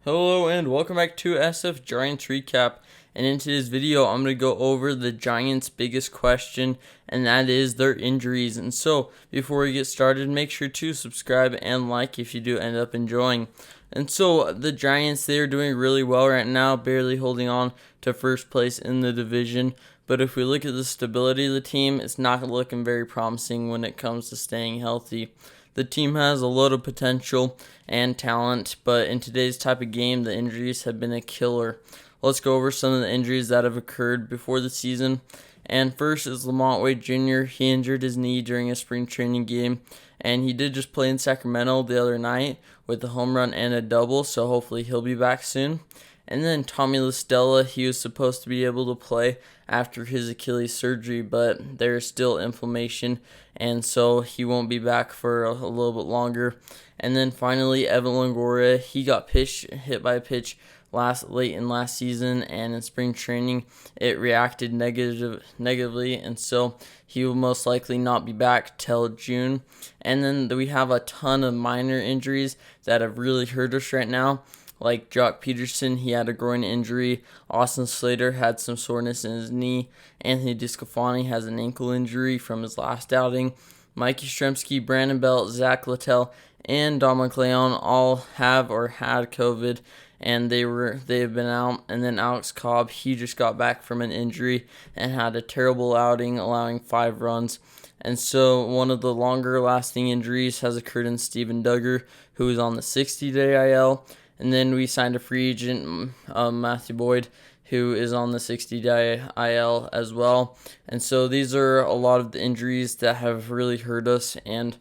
Hello and welcome back to SF Giants Recap. And in today's video, I'm going to go over the Giants' biggest question, and that is their injuries. And so, before we get started, make sure to subscribe and like if you do end up enjoying. And so, the Giants, they are doing really well right now, barely holding on to first place in the division. But if we look at the stability of the team, it's not looking very promising when it comes to staying healthy. The team has a lot of potential and talent, but in today's type of game, the injuries have been a killer. Let's go over some of the injuries that have occurred before the season. And first is Lamont Wade Jr. He injured his knee during a spring training game, and he did just play in Sacramento the other night with a home run and a double, so hopefully he'll be back soon. And then Tommy LaStella, he was supposed to be able to play after his Achilles surgery, but there's still inflammation, and so he won't be back for a little bit longer. And then finally, Evan Longoria, he got hit by a pitch late in last season, and in spring training, it reacted negatively, and so he will most likely not be back till June. And then we have a ton of minor injuries that have really hurt us right now. Like Peterson, he had a groin injury. Austin Slater had some soreness in his knee. Anthony DeSclafani has an ankle injury from his last outing. Mike Yastrzemski, Brandon Belt, Zach Littell, and Dominic Leone all have or had COVID, and they have been out. And then Alex Cobb, he just got back from an injury and had a terrible outing, allowing 5 runs. And so one of the longer lasting injuries has occurred in Steven Duggar, who is on the 60-day IL. And then we signed a free agent, Matthew Boyd, who is on the 60-day IL as well. And so these are a lot of the injuries that have really hurt us. And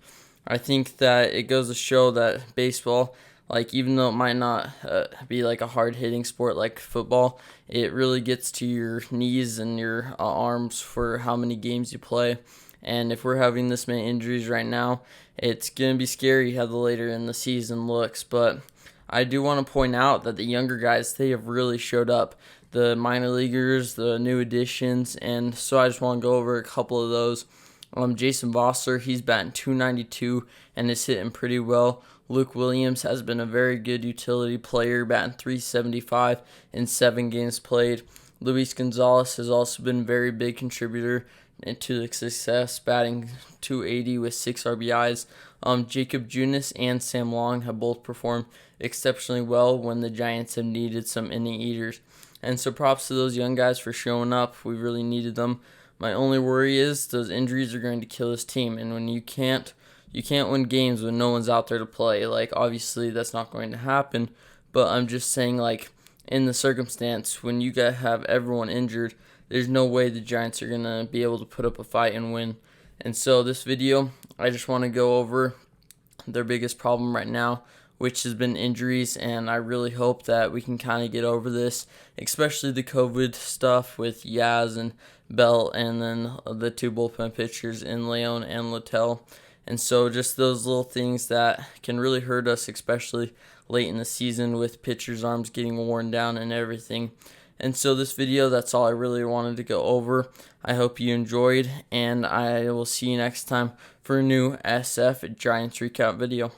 I think that it goes to show that baseball, like even though it might not be like a hard-hitting sport like football, it really gets to your knees and your arms for how many games you play. And if we're having this many injuries right now, it's going to be scary how the later in the season looks. But I do want to point out that the younger guys, they have really showed up. The minor leaguers, the new additions, and so I just want to go over a couple of those. Jason Vosler, he's batting .292 and is hitting pretty well. Luke Williams has been a very good utility player, batting .375 in 7 games played. Luis Gonzalez has also been a very big contributor to the success, batting .280 with 6 RBIs. Jacob Junis and Sam Long have both performed exceptionally well when the Giants have needed some inning eaters. And so props to those young guys for showing up. We really needed them. My only worry is those injuries are going to kill this team. And when you can't win games when no one's out there to play. Like, obviously that's not going to happen. But I'm just saying, like, in the circumstance, when you have everyone injured, there's no way the Giants are going to be able to put up a fight and win. And so this video, I just want to go over their biggest problem right now, which has been injuries, and I really hope that we can kind of get over this, especially the COVID stuff with Yaz and Belt, and then the 2 bullpen pitchers in Leone and Littell. And so just those little things that can really hurt us, especially late in the season with pitchers' arms getting worn down and everything. And so this video, that's all I really wanted to go over. I hope you enjoyed, and I will see you next time for a new SF Giants Recap video.